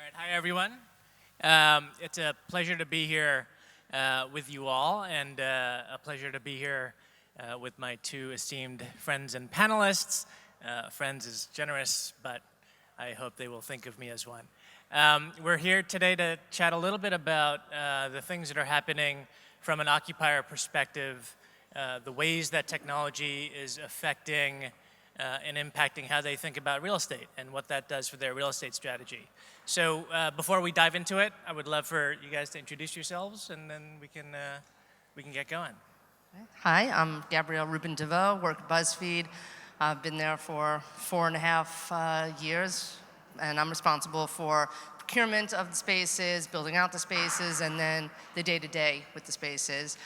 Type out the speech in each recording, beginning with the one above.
right, hi everyone. It's a pleasure to be here with you all, and a pleasure to be here with my two esteemed friends and panelists. Friends is generous, but I hope they will think of me as one. We're here today to chat a little bit about the things that are happening from an occupier perspective, the ways that technology is affecting and impacting how they think about real estate and what that does for their real estate strategy. So before we dive into it, I would love for you guys to introduce yourselves, and then we can get going. Hi, I'm Gabrielle Rubin Deveaux, work at Buzzfeed. I've been there for 4.5 years, and I'm responsible for procurement of the spaces, building out the spaces, and then the day-to-day with the spaces.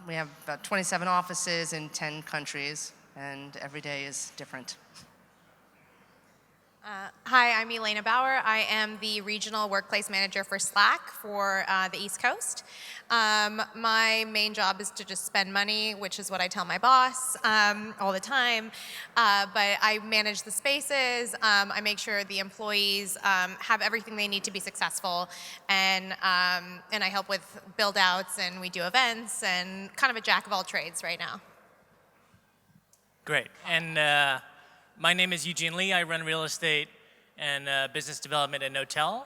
We have about 27 offices in 10 countries, and every day is different. Hi, I'm Elaina Bauer. I am the regional workplace manager for Slack for the East Coast. My main job is to just spend money, which is what I tell my boss all the time. But I manage the spaces. I make sure the employees have everything they need to be successful, and I help with build outs, and we do events, and kind of a jack of all trades right now. Great. And my name is Eugene Lee. I run real estate and business development at Knotel.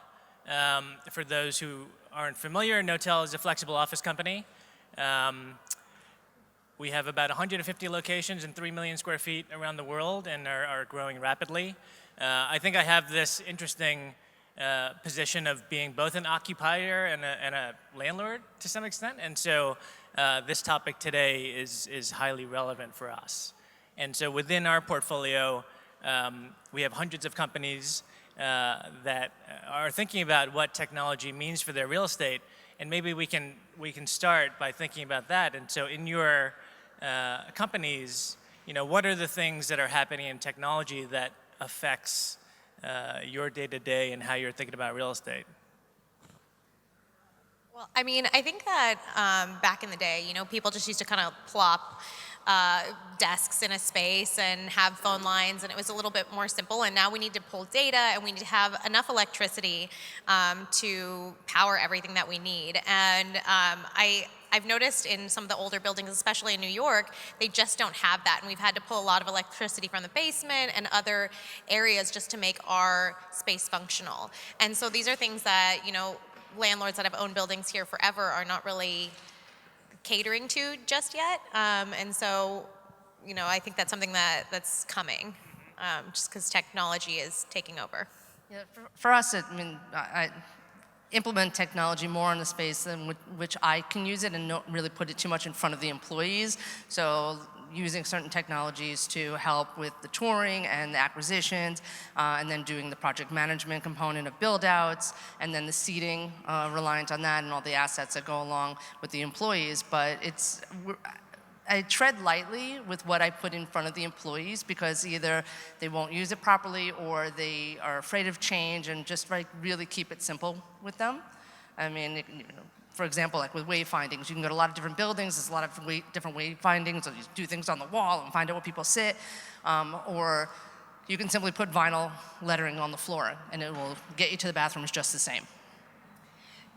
For those who aren't familiar, Knotel is a flexible office company. We have about 150 locations and 3 million square feet around the world and are growing rapidly. I think I have this interesting position of being both an occupier and a landlord to some extent. And so this topic today is highly relevant for us. And so within our portfolio, we have hundreds of companies that are thinking about what technology means for their real estate, and maybe we can start by thinking about that. And so in your companies, what are the things that are happening in technology that affects your day-to-day and how you're thinking about real estate? Well, I mean, I think that back in the day, people just used to kind of plop desks in a space and have phone lines, and it was a little bit more simple. And now we need to pull data, and we need to have enough electricity to power everything that we need. And I've noticed in some of the older buildings, especially in New York, they just don't have that. And we've had to pull a lot of electricity from the basement and other areas just to make our space functional. And so these are things that, landlords that have owned buildings here forever are not really catering to just yet. And so, I think that's something that's coming, just because technology is taking over. Yeah, for us, I implement technology more in the space than which I can use it and not really put it too much in front of the employees. So using certain technologies to help with the touring and the acquisitions, and then doing the project management component of build-outs, and then the seating reliant on that and all the assets that go along with the employees. But I tread lightly with what I put in front of the employees, because either they won't use it properly or they are afraid of change, and just really keep it simple with them. I mean, for example, like with wayfindings, you can go to a lot of different buildings, there's a lot of different wayfindings, or you do things on the wall and find out where people sit, or you can simply put vinyl lettering on the floor and it will get you to the bathrooms just the same.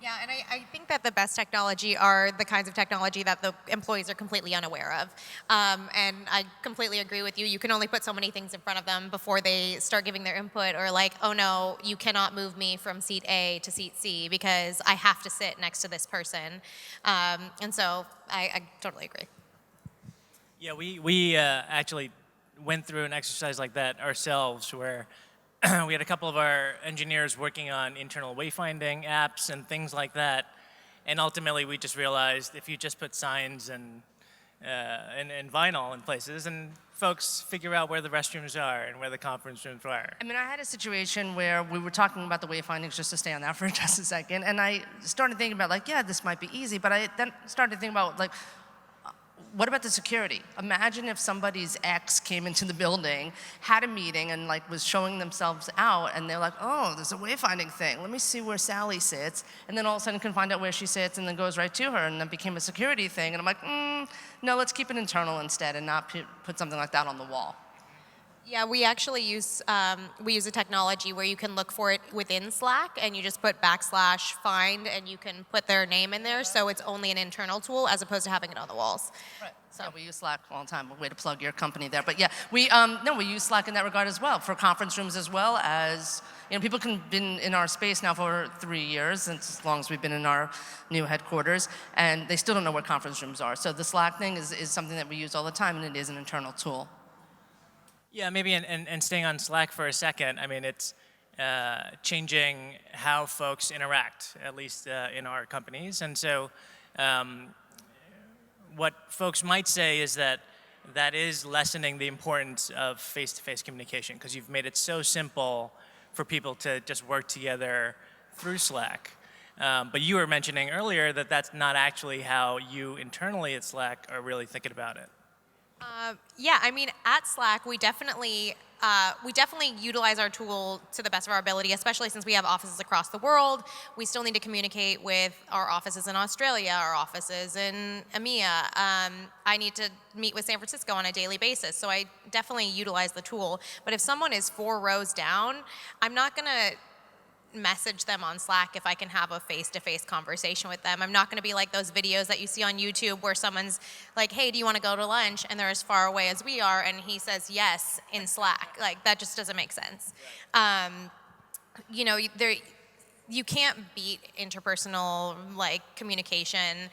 Yeah, and I think that the best technology are the kinds of technology that the employees are completely unaware of. And I completely agree with you. You can only put so many things in front of them before they start giving their input, or like, oh no, you cannot move me from seat A to seat C because I have to sit next to this person. And so I totally agree. Yeah, we actually went through an exercise like that ourselves, where we had a couple of our engineers working on internal wayfinding apps and things like that, and ultimately we just realized if you just put signs and vinyl in places, and folks figure out where the restrooms are and where the conference rooms are. I mean, I had a situation where we were talking about the wayfindings, just to stay on that for just a second, and I started thinking about yeah, this might be easy, but I then started thinking about what about the security? Imagine if somebody's ex came into the building, had a meeting, and was showing themselves out, and they're like, oh, there's a wayfinding thing. Let me see where Sally sits. And then all of a sudden can find out where she sits and then goes right to her, and then became a security thing. And I'm like, no, let's keep it internal instead and not put something like that on the wall. Yeah, we actually use a technology where you can look for it within Slack, and you just put /find, and you can put their name in there, so it's only an internal tool as opposed to having it on the walls. Right. So yeah, we use Slack all the time. Way to plug your company there. But yeah, we use Slack in that regard as well for conference rooms, as well as people can been in our space now for 3 years, and as long as we've been in our new headquarters, and they still don't know where conference rooms are. So the Slack thing is something that we use all the time, and it is an internal tool. Yeah, maybe and staying on Slack for a second. I mean, it's changing how folks interact, at least in our companies, and so. What folks might say is that is lessening the importance of face-to-face communication because you've made it so simple for people to just work together through Slack. But you were mentioning earlier that that's not actually how you internally at Slack are really thinking about it. Yeah, I mean, at Slack, we definitely utilize our tool to the best of our ability, especially since we have offices across the world. We still need to communicate with our offices in Australia, our offices in EMEA. I need to meet with San Francisco on a daily basis, so I definitely utilize the tool. But if someone is 4 rows down, I'm not going to message them on Slack if I can have a face-to-face conversation with them. I'm not going to be like those videos that you see on YouTube where someone's like, hey, do you want to go to lunch? And they're as far away as we are, and he says yes in Slack. Like, that just doesn't make sense. You can't beat interpersonal communication,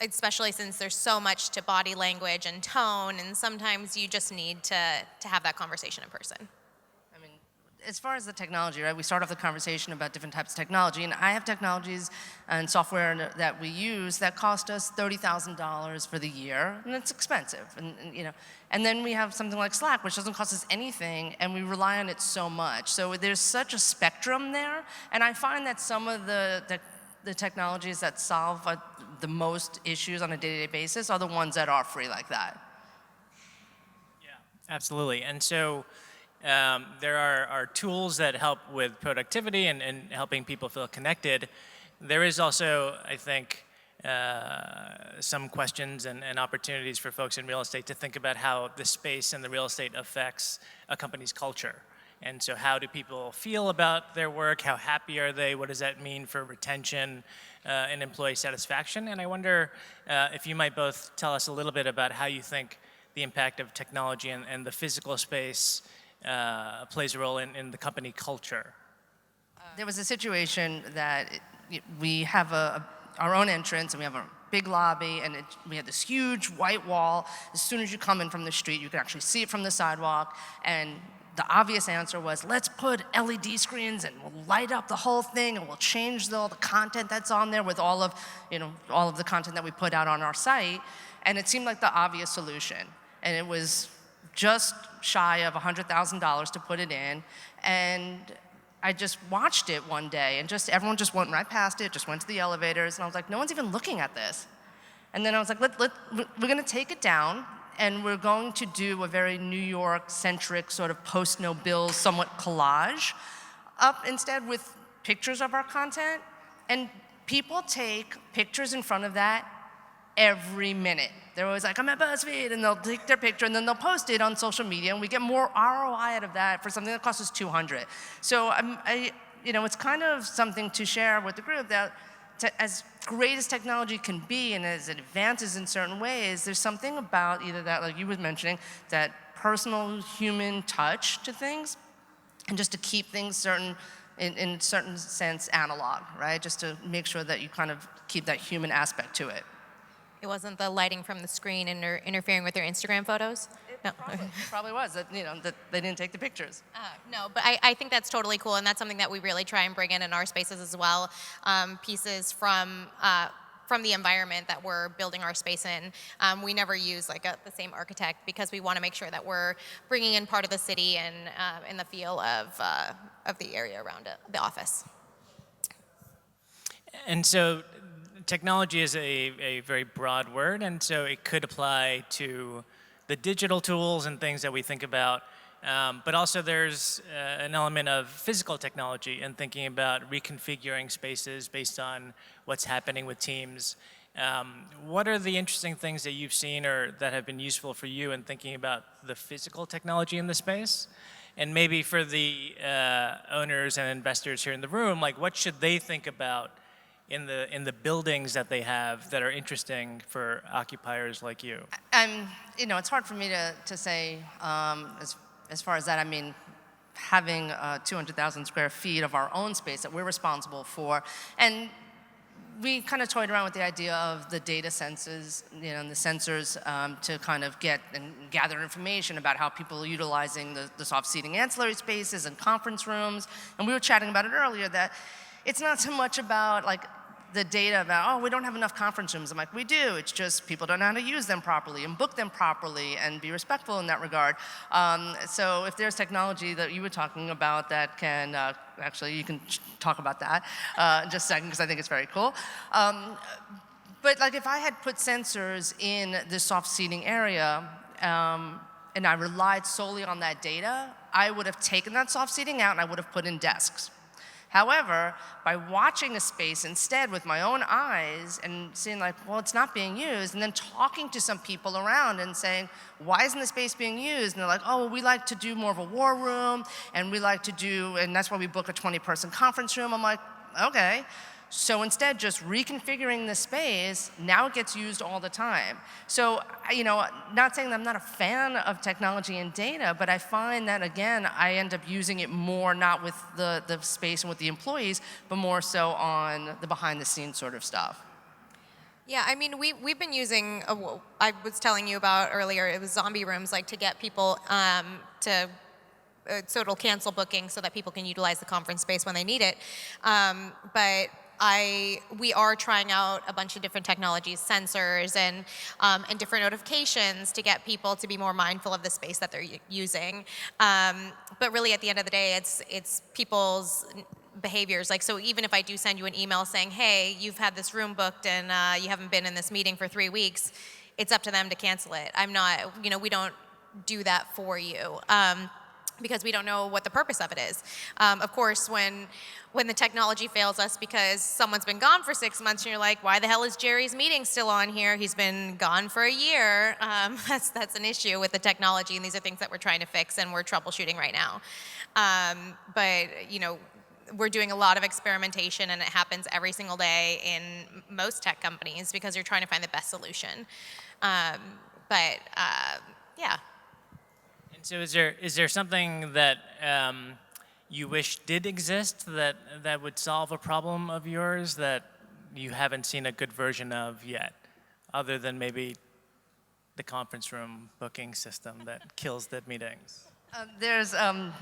especially since there's so much to body language and tone, and sometimes you just need to have that conversation in person. As far as the technology, right, we start off the conversation about different types of technology, and I have technologies and software that we use that cost us $30,000 for the year, and it's expensive. And then we have something like Slack, which doesn't cost us anything, and we rely on it so much. So there's such a spectrum there, and I find that some of the technologies that solve the most issues on a day-to-day basis are the ones that are free like that. Yeah, absolutely. And so. There are tools that help with productivity and helping people feel connected. There is also, I think, some questions and opportunities for folks in real estate to think about how the space and the real estate affects a company's culture. And so how do people feel about their work? How happy are they? What does that mean for retention and employee satisfaction? And I wonder if you might both tell us a little bit about how you think the impact of technology and the physical space plays a role in the company culture. There was a situation that we have our own entrance, and we have a big lobby, and we had this huge white wall. As soon as you come in from the street, you can actually see it from the sidewalk, and the obvious answer was, let's put LED screens and we'll light up the whole thing, and we'll change all the content that's on there with all of the content that we put out on our site. And it seemed like the obvious solution, and it was just shy of $100,000 to put it in, and I just watched it one day, and everyone just went right past it, just went to the elevators, and I was like, no one's even looking at this. And then I was like, we're going to take it down, and we're going to do a very New York-centric sort of post-no-bill, somewhat collage, up instead with pictures of our content, and people take pictures in front of that every minute. They're always like, I'm at Buzzfeed, and they'll take their picture, and then they'll post it on social media, and we get more ROI out of that for something that costs us $200. So it's kind of something to share with the group that as great as technology can be and as it advances in certain ways, there's something about either that, like you were mentioning, that personal human touch to things, and just to keep things in certain sense analog, right? Just to make sure that you kind of keep that human aspect to it. It wasn't the lighting from the screen interfering with their Instagram photos? No. It probably was, that they didn't take the pictures. No, but I think that's totally cool, and that's something that we really try and bring in our spaces as well. Pieces from the environment that we're building our space in. We never use the same architect because we want to make sure that we're bringing in part of the city and in the feel of the area around it, the office. And so technology is a very broad word, and so it could apply to the digital tools and things that we think about, but also there's an element of physical technology and thinking about reconfiguring spaces based on what's happening with teams. What are the interesting things that you've seen or that have been useful for you in thinking about the physical technology in the space? And maybe for the owners and investors here in the room, like what should they think about in the buildings that they have that are interesting for occupiers like you? It's hard for me to say as far as that. I mean, having 200,000 square feet of our own space that we're responsible for, and we kind of toyed around with the idea of the data sensors, and the sensors to kind of get and gather information about how people are utilizing the soft seating ancillary spaces and conference rooms. And we were chatting about it earlier that it's not so much about like the data about, oh, we don't have enough conference rooms. I'm like, we do. It's just people don't know how to use them properly and book them properly and be respectful in that regard. So if there's technology that you were talking about that can, actually you can talk about that in just a second because I think it's very cool. But like if I had put sensors in the soft seating area and I relied solely on that data, I would have taken that soft seating out and I would have put in desks. However, by watching a space instead with my own eyes and seeing like, well, it's not being used, and then talking to some people around and saying, why isn't the space being used? And they're like, oh, well, we like to do more of a war room, and we like to do, and that's why we book a 20-person conference room. I'm like, okay. So instead, just reconfiguring the space, now it gets used all the time. So, not saying that I'm not a fan of technology and data, but I find that, again, I end up using it more, not with the space and with the employees, but more so on the behind-the-scenes sort of stuff. Yeah, I mean, we've been using, I was telling you about earlier, it was zombie rooms, like to get people so it'll cancel booking so that people can utilize the conference space when they need it. But we are trying out a bunch of different technologies, sensors and different notifications to get people to be more mindful of the space that they're using. But really, at the end of the day, it's people's behaviors. Like, so even if I do send you an email saying, hey, you've had this room booked and you haven't been in this meeting for 3 weeks, it's up to them to cancel it. I'm not, we don't do that for you. Because we don't know what the purpose of it is. Of course, when the technology fails us because someone's been gone for 6 months and you're like, why the hell is Jerry's meeting still on here? He's been gone for a year. That's an issue with the technology, and these are things that we're trying to fix and we're troubleshooting right now. But we're doing a lot of experimentation, and it happens every single day in most tech companies because you're trying to find the best solution. Yeah. So is there something that you wish did exist that would solve a problem of yours that you haven't seen a good version of yet, other than maybe the conference room booking system that kills the meetings? There's a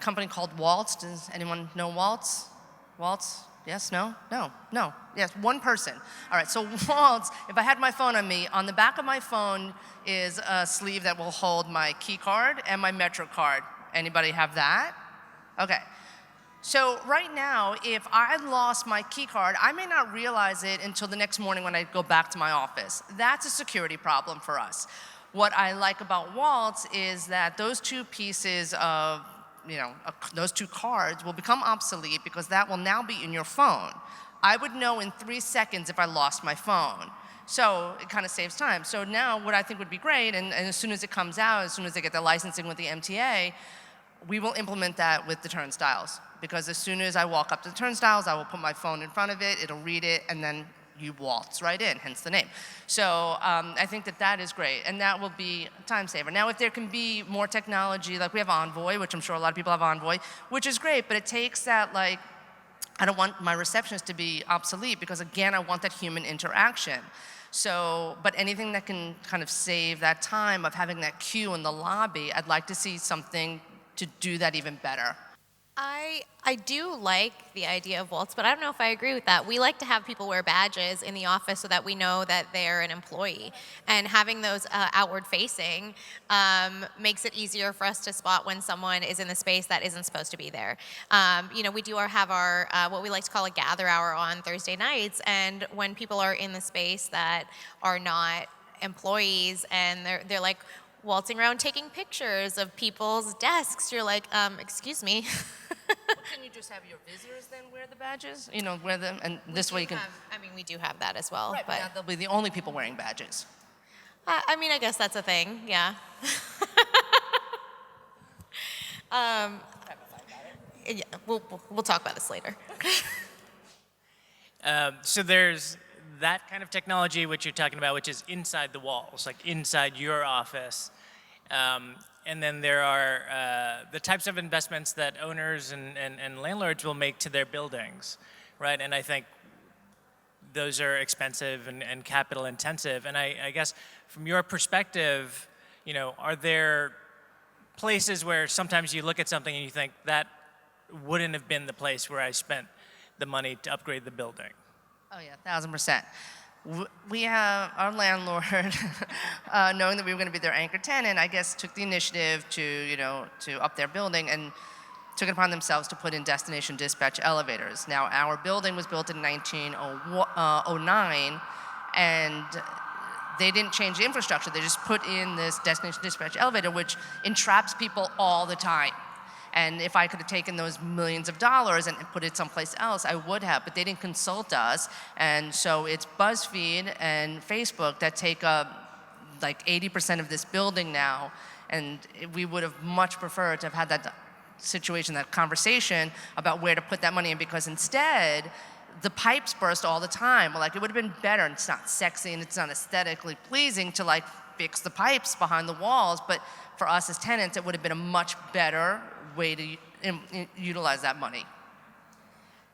company called Waltz. Does anyone know Waltz? Waltz? Yes, no? No. Yes, one person. All right, so Waltz, if I had my phone on me, on the back of my phone is a sleeve that will hold my key card and my Metro card. Anybody have that? Okay. So right now, if I lost my key card, I may not realize it until the next morning when I go back to my office. That's a security problem for us. What I like about Waltz is that those two pieces of those two cards will become obsolete because that will now be in your phone. I would know in 3 seconds if I lost my phone. So it kind of saves time. So now what I think would be great, and as soon as it comes out, as soon as they get the licensing with the MTA, we will implement that with the turnstiles. Because as soon as I walk up to the turnstiles, I will put my phone in front of it, it'll read it, and then you waltz right in, hence the name. So I think that is great, and that will be a time saver. Now, if there can be more technology, like we have Envoy, which I'm sure a lot of people have Envoy, which is great, but it takes that, like, I don't want my receptionist to be obsolete because, again, I want that human interaction. So, but anything that can kind of save that time of having that queue in the lobby, I'd like to see something to do that even better. I do like the idea of Waltz, but I don't know if I agree with that. We like to have people wear badges in the office so that we know that they're an employee. And having those outward facing makes it easier for us to spot when someone is in the space that isn't supposed to be there. We do have our, what we like to call a gather hour on Thursday nights, and when people are in the space that are not employees and they're like, waltzing around taking pictures of people's desks. You're like, excuse me. Can you just have your visitors then wear the badges? You know, wear them, and this way you can. We do have that as well. Right, but now they'll be the only people wearing badges. I guess that's a thing. Yeah. Yeah, we'll talk about this later. So there's that kind of technology which you're talking about, which is inside the walls, like inside your office. And then there are the types of investments that owners and landlords will make to their buildings, right? And I think those are expensive and capital intensive. And I guess from your perspective, you know, are there places where sometimes you look at something and you think that wouldn't have been the place where I spent the money to upgrade the building? Oh yeah, 1,000%. We have our landlord, knowing that we were going to be their anchor tenant, I guess took the initiative to up their building and took it upon themselves to put in destination dispatch elevators. Now, our building was built in 1909, and they didn't change the infrastructure. They just put in this destination dispatch elevator, which entraps people all the time. And if I could have taken those millions of dollars and put it someplace else, I would have, but they didn't consult us. And so it's Buzzfeed and Facebook that take up like 80% of this building now. And we would have much preferred to have had that situation, that conversation about where to put that money in, because instead, the pipes burst all the time. Like, it would have been better, and it's not sexy and it's not aesthetically pleasing to like fix the pipes behind the walls, but for us as tenants, it would have been a much better way to utilize that money.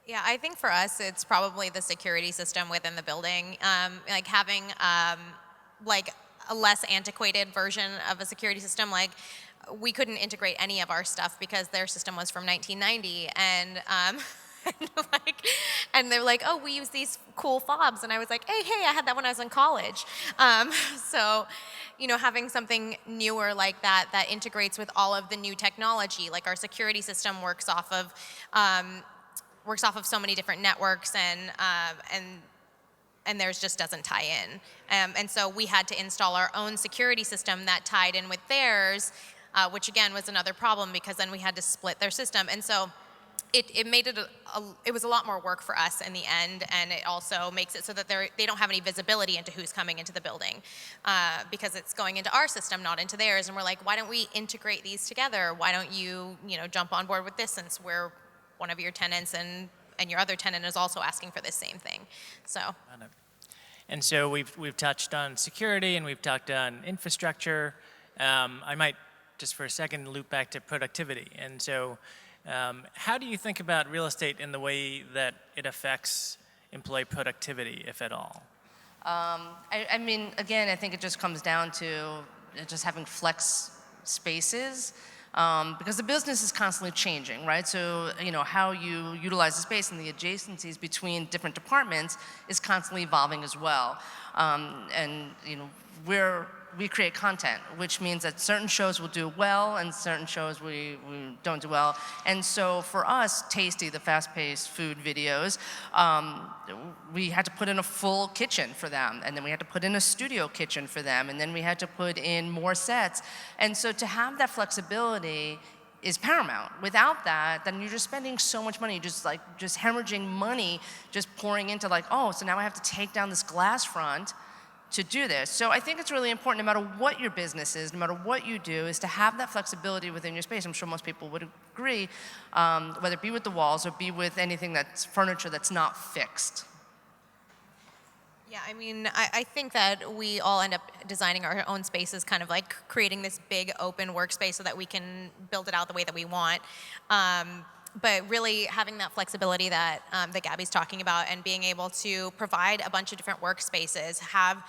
Yeah, I think for us, it's probably the security system within the building. Like having like a less antiquated version of a security system. Like, we couldn't integrate any of our stuff because their system was from 1990, and and they're like, oh, we use these cool fobs, and I was like, hey, I had that when I was in college. So, you know, having something newer like that that integrates with all of the new technology, like our security system works off of so many different networks, and theirs just doesn't tie in. And so we had to install our own security system that tied in with theirs, which again was another problem because then we had to split their system. And so it made it it was a lot more work for us in the end, and it also makes it so that they don't have any visibility into who's coming into the building because it's going into our system, not into theirs. And we're like, why don't we integrate these together? Why don't you jump on board with this, since we're one of your tenants and your other tenant is also asking for this same thing. So. And so we've touched on security and we've talked on infrastructure. I might just for a second loop back to productivity. And so how do you think about real estate in the way that it affects employee productivity, if at all? I mean, again, I think it just comes down to just having flex spaces. Because the business is constantly changing, right? So, how you utilize the space and the adjacencies between different departments is constantly evolving as well. And, we create content, which means that certain shows will do well and certain shows we don't do well. And so for us, Tasty, the fast-paced food videos, we had to put in a full kitchen for them, and then we had to put in a studio kitchen for them, and then we had to put in more sets. And so to have that flexibility is paramount. Without that, then you're just spending so much money, just hemorrhaging money, just pouring into so now I have to take down this glass front to do this. So I think it's really important, no matter what your business is, no matter what you do, is to have that flexibility within your space. I'm sure most people would agree, whether it be with the walls or be with anything that's furniture that's not fixed. Yeah, I mean, I think that we all end up designing our own spaces, kind of like creating this big open workspace so that we can build it out the way that we want. But really having that flexibility that Gabby's talking about, and being able to provide a bunch of different workspaces, have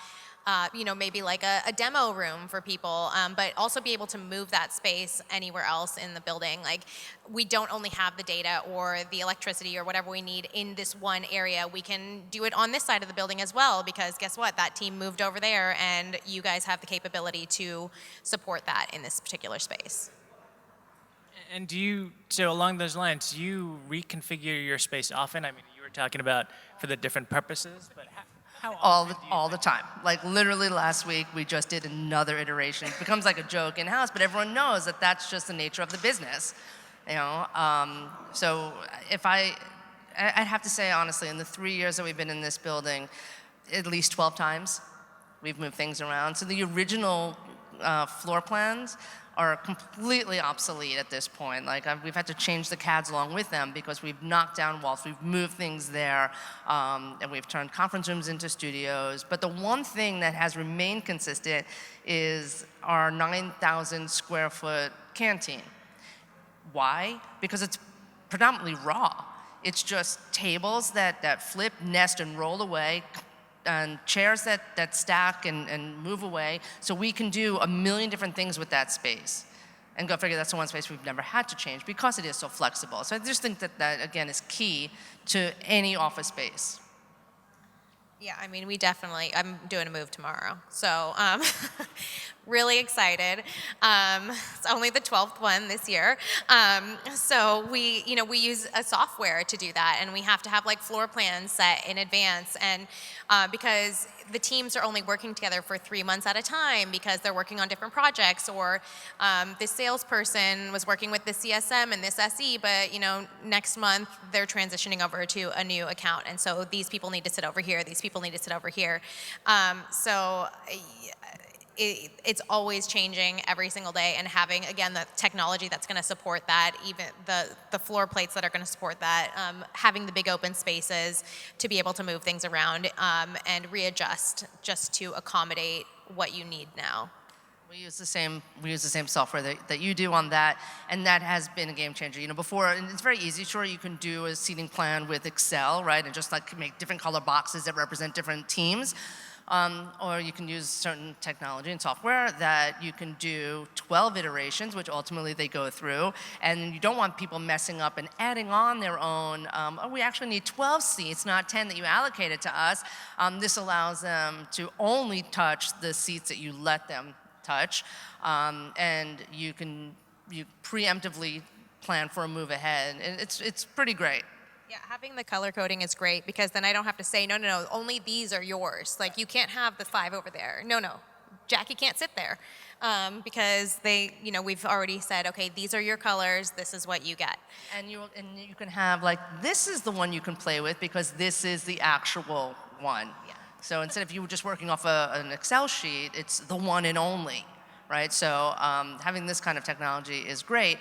maybe like a demo room for people, but also be able to move that space anywhere else in the building. Like, we don't only have the data or the electricity or whatever we need in this one area. We can do it on this side of the building as well, because guess what? That team moved over there, and you guys have the capability to support that in this particular space. And so along those lines, do you reconfigure your space often? I mean, you were talking about for the different purposes, but how often all the time. Like, literally last week, we just did another iteration. It becomes like a joke in-house, but everyone knows that that's just the nature of the business. You know, so I'd have to say honestly, in the 3 years that we've been in this building, at least 12 times we've moved things around. So the original floor plans are completely obsolete at this point. Like we've had to change the CADs along with them because we've knocked down walls, we've moved things there, and we've turned conference rooms into studios. But the one thing that has remained consistent is our 9,000 square foot canteen. Why? Because it's predominantly raw. It's just tables that flip, nest, and roll away, and chairs that stack and move away. So we can do a million different things with that space. And go figure, that's the one space we've never had to change because it is so flexible. So I just think that again, is key to any office space. Yeah, I mean, I'm doing a move tomorrow. So really excited. It's only the 12th one this year. So we use a software to do that, and we have to have like floor plans set in advance. And because the teams are only working together for 3 months at a time because they're working on different projects, or this salesperson was working with this CSM and this SE, but next month they're transitioning over to a new account, and so these people need to sit over here, these people need to sit over here. It's always changing every single day, and having, again, the technology that's going to support that, even the floor plates that are going to support that, having the big open spaces to be able to move things around and readjust just to accommodate what you need now. We use the same software that you do on that, and that has been a game changer. Before, and it's very easy. Sure, you can do a seating plan with Excel, right, and just like make different color boxes that represent different teams. Or you can use certain technology and software that you can do 12 iterations, which ultimately they go through, and you don't want people messing up and adding on their own, we actually need 12 seats, not 10 that you allocated to us. This allows them to only touch the seats that you let them touch, and you preemptively plan for a move ahead. And it's pretty great. Yeah, having the color coding is great because then I don't have to say, no, only these are yours. Like, you can't have the 5 over there. No, Jackie can't sit there because we've already said, okay, these are your colors, this is what you get. And you can have, like, this is the one you can play with because this is the actual one. Yeah. So instead of you just working off an Excel sheet, it's the one and only. Right, so having this kind of technology is great.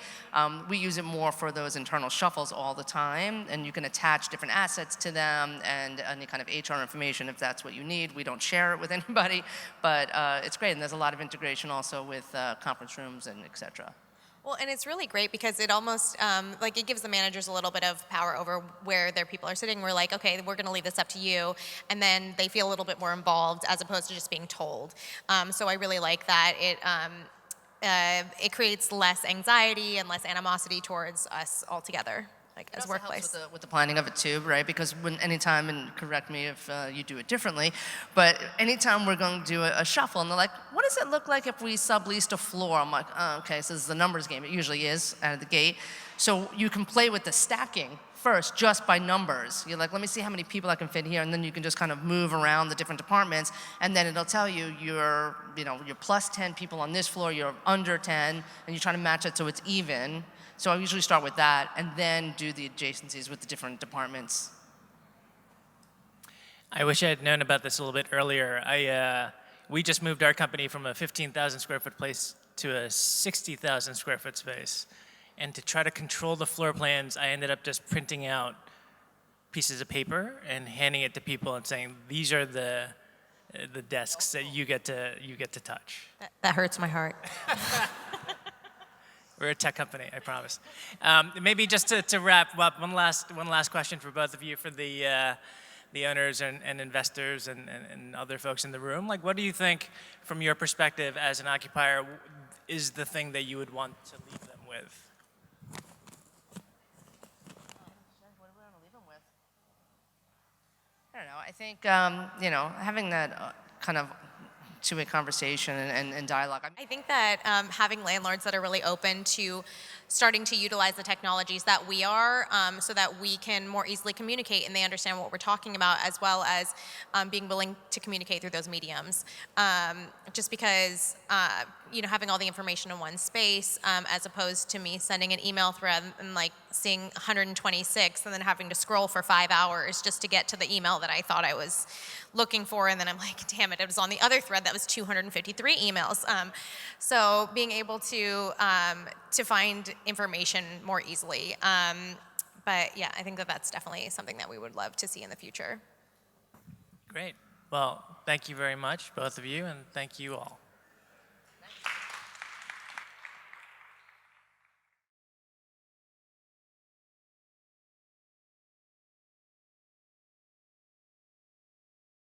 We use it more for those internal shuffles all the time, and you can attach different assets to them and any kind of HR information if that's what you need. We don't share it with anybody, but it's great, and there's a lot of integration also with conference rooms and et cetera. Well, and it's really great because it almost, it gives the managers a little bit of power over where their people are sitting. We're like, okay, we're going to leave this up to you. And then they feel a little bit more involved as opposed to just being told. So I really like that. It creates less anxiety and less animosity towards us altogether, like as workplace. Helps with the planning of it too, right? Because anytime, and correct me if you do it differently, but anytime we're going to do a shuffle, and they're like, what does it look like if we subleased a floor? I'm like, oh, okay, so this is the numbers game. It usually is out of the gate. So you can play with the stacking first just by numbers. You're like, let me see how many people I can fit here, and then you can just kind of move around the different departments, and then it'll tell you you're plus 10 people on this floor, you're under 10, and you're trying to match it so it's even. So I usually start with that and then do the adjacencies with the different departments. I wish I had known about this a little bit earlier. We just moved our company from a 15,000 square foot place to a 60,000 square foot space. And to try to control the floor plans, I ended up just printing out pieces of paper and handing it to people and saying, these are the desks that you get to touch. That hurts my heart. We're a tech company, I promise. Maybe just to wrap up, one last question for both of you, for the owners and investors and other folks in the room. Like, what do you think, from your perspective as an occupier, is the thing that you would want to leave them with? What do we want to leave them with? I don't know. I think having that kind of two-way conversation and dialogue. I think that having landlords that are really open to starting to utilize the technologies that we are, so that we can more easily communicate and they understand what we're talking about, as well as being willing to communicate through those mediums. Just because having all the information in one space, as opposed to me sending an email thread and like seeing 126 and then having to scroll for 5 hours just to get to the email that I thought I was looking for, and then I'm like, damn it, it was on the other thread that was 253 emails. So being able to find information more easily. But yeah, I think that that's definitely something that we would love to see in the future. Great. Well, thank you very much, both of you, and thank you all.